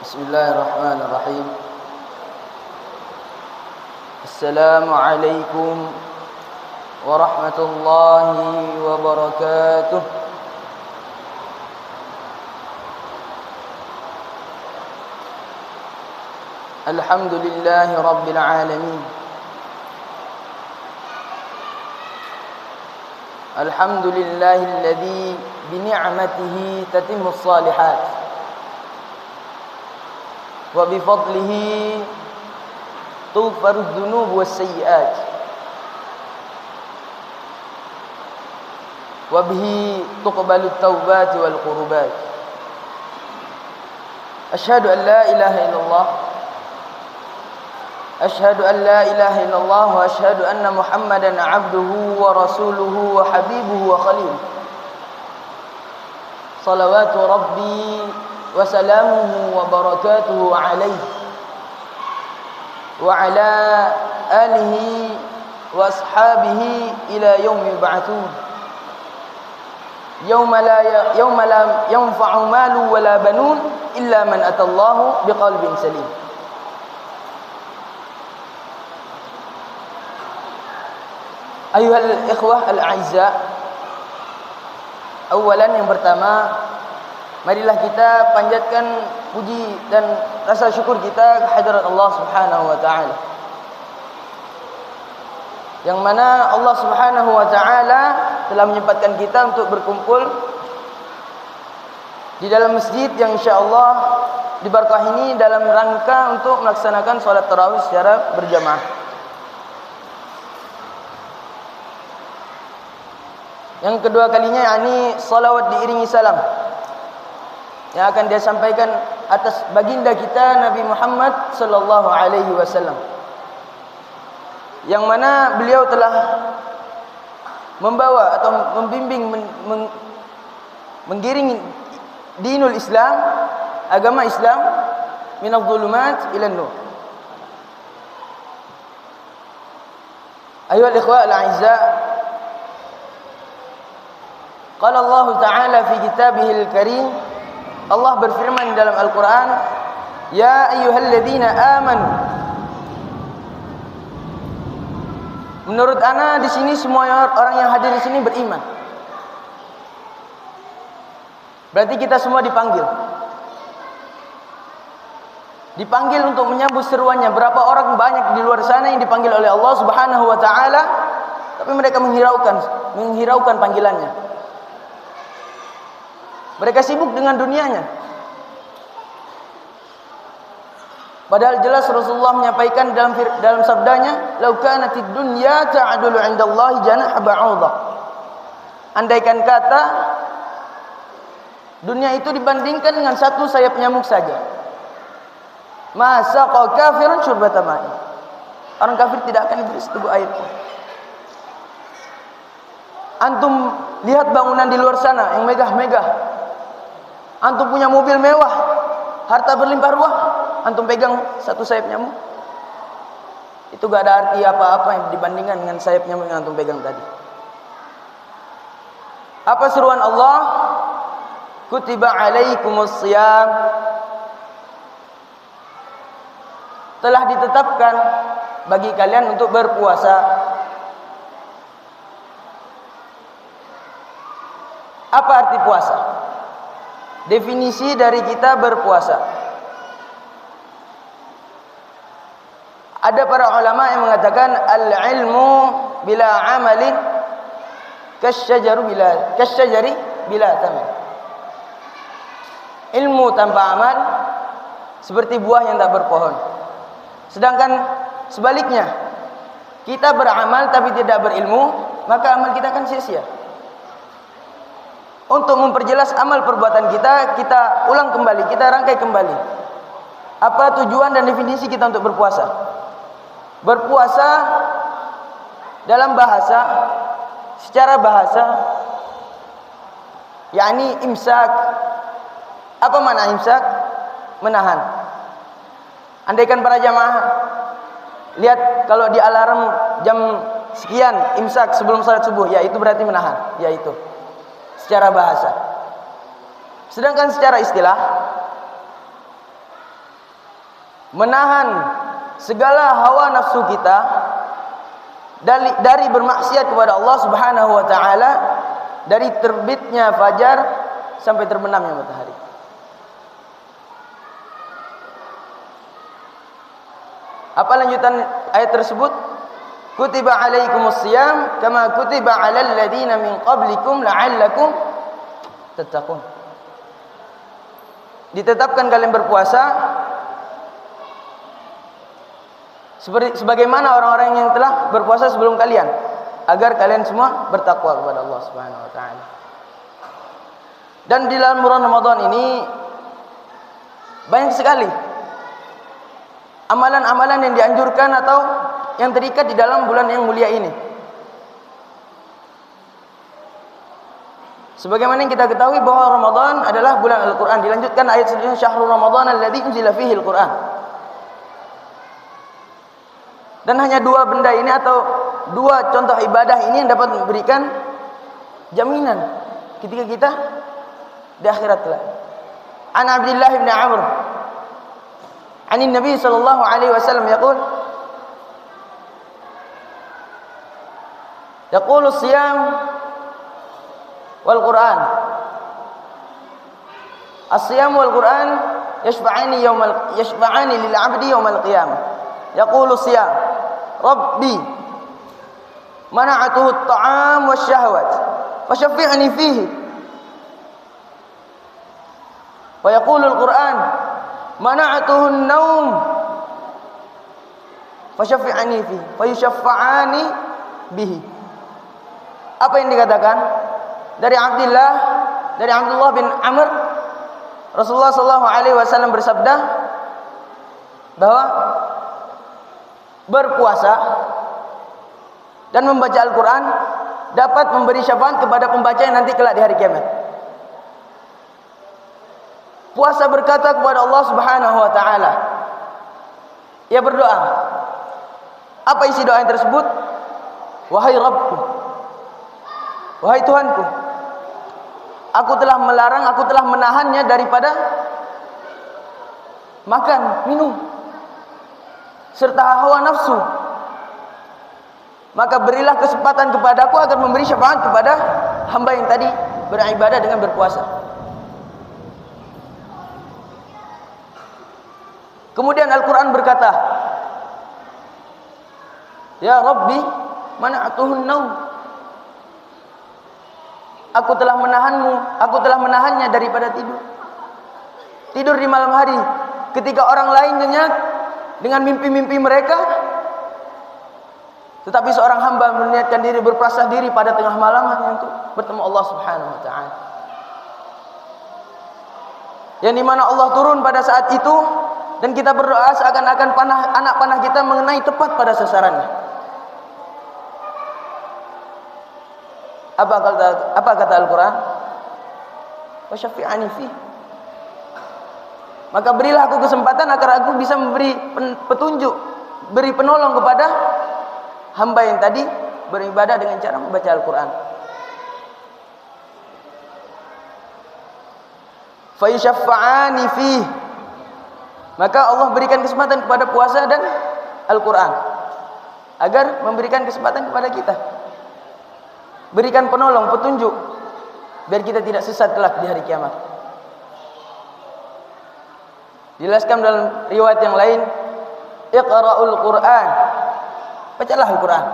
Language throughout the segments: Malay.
Bismillahirrahmanirrahim. Assalamualaikum warahmatullahi wabarakatuh. Alhamdulillahi rabbil alamin. Alhamdulillahilladzi bi ni'matihi tatimmus shalihat. Wa bi fadlihi tughfarud dzunub was sayyi'at. Wa bihi tuqbalut taubat wal qurbat. Asyhadu an la ilaha illallah. Asyhadu an la ilaha illallah wa asyhadu anna Muhammadan 'abduhu wa rasuluhu wa habibuhu wa khalil. Salawatu rabbi wa salamuhu wa barakatuhu alaihi wa ala alihi wa ashabihi ila yaumi yub'atsun. Yauma la yanfa'u malu wa la banun illa man atallahu biqalbin salim. Ayuhal ikhwah al-a'izza, awalan yang pertama, marilah kita panjatkan puji dan rasa syukur kita kehadirat Allah Subhanahu wa taala. Yang mana Allah Subhanahu wa taala telah menyempatkan kita untuk berkumpul di dalam masjid yang insyaallah diberkahi ini dalam rangka untuk melaksanakan salat tarawih secara berjamaah. Yang kedua kalinya yakni salawat diiringi salam yang akan dia sampaikan atas baginda kita Nabi Muhammad sallallahu alaihi wasallam, yang mana beliau telah membawa atau membimbing menggiring dinul Islam, agama Islam, minadh dhulumat ila nur. Ayuhal ikhwa al-a'izza, qala Allah Ta'ala fi kitabihil karim, Allah berfirman dalam Al-Quran, ya ayyuhalladzina amanu. Menurut ana di sini semua orang yang hadir di sini beriman. Berarti kita semua dipanggil. Dipanggil untuk menyambut seruannya. Berapa orang banyak di luar sana yang dipanggil oleh Allah Subhanahu wa taala, tapi mereka menghiraukan panggilannya. Mereka sibuk dengan dunianya. Padahal jelas Rasulullah menyampaikan dalam sabdanya, "Lau kanatid dunya ta'dulu 'indallahi janaha ba'udah." Andaikan kata dunia itu dibandingkan dengan satu sayap nyamuk saja, masa kafirun syurbata ma'i. Orang kafir tidak akan diberi seteguk air pun. Antum lihat bangunan di luar sana yang megah-megah. Antum punya mobil mewah, harta berlimpah ruah, antum pegang satu sayap nyamuk, itu gak ada arti apa-apa yang dibandingkan dengan sayap nyamuk yang antum pegang tadi. Apa seruan Allah? Kutiba alaikumus shiyam. Telah ditetapkan bagi kalian untuk berpuasa. Apa arti puasa? Definisi dari kita berpuasa. Ada para ulama yang mengatakan al-ilmu bila amalin kasyajari bila taman. Ilmu tanpa amal seperti buah yang tak berpohon. Sedangkan sebaliknya, kita beramal tapi tidak berilmu, maka amal kita akan sia-sia. Untuk memperjelas amal perbuatan kita, kita ulang kembali, kita rangkai kembali. Apa tujuan dan definisi kita untuk berpuasa? Berpuasa dalam bahasa, secara bahasa, yakni imsak. Apa makna imsak? Menahan. Andaikan para jamaah lihat kalau di alarm jam sekian imsak sebelum salat subuh, ya itu berarti menahan, yaitu secara bahasa. Sedangkan secara istilah, menahan segala hawa nafsu kita dari bermaksiat kepada Allah Subhanahu wa taala, dari terbitnya fajar sampai terbenamnya matahari. Apa lanjutan ayat tersebut? Kutiba alaikumus shiyam kama kutiba alal ladina min qablikum la'allakum tattaqun. Ditetapkan kalian berpuasa sebagaimana orang-orang yang telah berpuasa sebelum kalian, agar kalian semua bertakwa kepada Allah Subhanahu wa taala. Dan di dalam bulan Ramadan ini banyak sekali amalan-amalan yang dianjurkan atau yang terikat di dalam bulan yang mulia ini. Sebagaimana yang kita ketahui bahwa Ramadan adalah bulan Al-Quran. Dilanjutkan ayat selanjutnya, syahrul Ramadan alladzi unzila fihi al-Quran. Dan hanya dua benda ini atau dua contoh ibadah ini yang dapat memberikan jaminan ketika kita di akhirat kelak. An Abdullah bin Amr an Nabi sallallahu alaihi wasallam yaqulu siyam wal Quran. As-siyam wal Quran yashfa'ani lil 'abdi yawmal qiyamah. Yaqulu siyam Rabbi mana'atuhu at-ta'am wasyahwat fashaffi'ni fihi. Wa yaqulu al-Quran mana'atuhu an-nawm fashaffi'ni fihi fayushaffa'ani bihi. Apa yang dikatakan dari Abdullah bin Amr, Rasulullah sallallahu alaihi wasallam bersabda bahwa berpuasa dan membaca Al-Quran dapat memberi syafaat kepada pembacanya nanti kelak di hari kiamat. Puasa berkata kepada Allah Subhanahu wa taala, ia berdoa. Apa isi doa yang tersebut? Wahai Rabbku, wahai Tuhanku, aku telah melarang, aku telah menahannya daripada makan, minum, serta hawa nafsu. Maka berilah kesempatan kepadaku agar memberi syafaat kepada hamba yang tadi beribadah dengan berpuasa. Kemudian Al-Quran berkata, Ya Rabbi mana'atuhun naum. Aku telah menahannya daripada tidur. Tidur di malam hari ketika orang lain nyenyak dengan mimpi-mimpi mereka, tetapi seorang hamba meniatkan diri, berpuasa diri pada tengah malam hanya untuk bertemu Allah Subhanahu wa taala. Yang dimana Allah turun pada saat itu dan kita berdoa seakan-akan anak panah kita mengenai tepat pada sasarannya. Apa kata Al-Quran? Wa syafi'ani fi. Maka berilah aku kesempatan agar aku bisa memberi petunjuk, beri penolong kepada hamba yang tadi beribadah dengan cara membaca Al-Quran. Fa yashaffa'ani fi. Maka Allah berikan kesempatan kepada puasa dan Al-Quran agar memberikan kesempatan kepada kita, berikan penolong, petunjuk, biar kita tidak sesat kelak di hari kiamat. Dijelaskan dalam riwayat yang lain, Iqra'ul Qur'an, bacalah Al-Quran.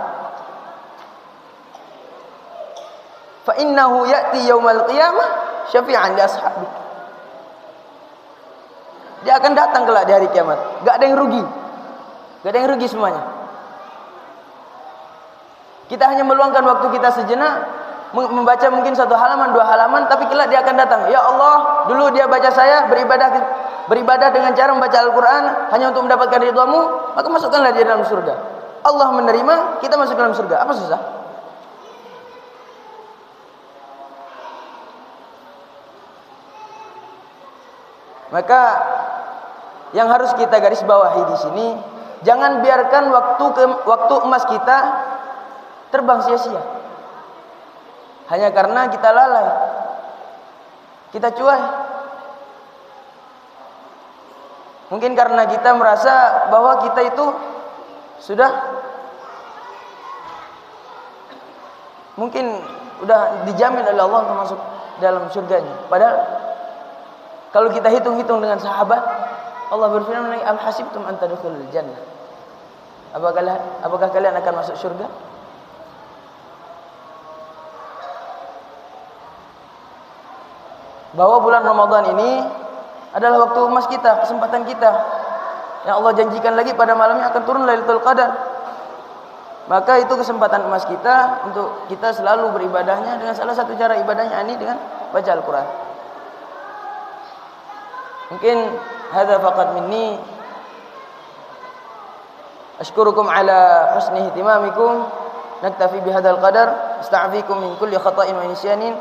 Fa innahu ya'ti yaumal qiyamah syafi'an li ashabik. Dia akan datang kelak di hari kiamat. Gak ada yang rugi. Gak ada yang rugi semuanya. Kita hanya meluangkan waktu kita sejenak membaca mungkin 1 halaman, 2 halaman, tapi kelak dia akan datang. Ya Allah, dulu dia baca saya beribadah dengan cara membaca Al-Quran hanya untuk mendapatkan ridhamu, maka masukkanlah dia dalam surga. Allah menerima, kita masuk dalam surga. Apa susah? Maka yang harus kita garis bawahi di sini, jangan biarkan waktu emas kita terbang sia-sia hanya karena kita lalai, kita cuai. Mungkin karena kita merasa bahwa kita itu sudah mungkin udah dijamin oleh Allah untuk masuk dalam surganya. Padahal kalau kita hitung-hitung dengan sahabat, Allah berfirman, "Am hasibtum an tadkhulul jannah?" Apakah kalian akan masuk surga? Bahwa bulan Ramadan ini adalah waktu emas kita, kesempatan kita. Yang Allah janjikan lagi pada malamnya akan turun Lailatul Qadar. Maka itu kesempatan emas kita untuk kita selalu beribadahnya dengan salah satu cara ibadahnya ini dengan baca Al-Quran. Mungkin hadza faqat minni. Ashkurukum ala husni ihtimamikum. Naktafi bihadzal qadar. Asta'fikum min kulli khata'in wa nisyanin.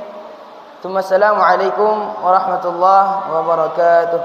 Assalamu alaikum warahmatullahi wabarakatuh.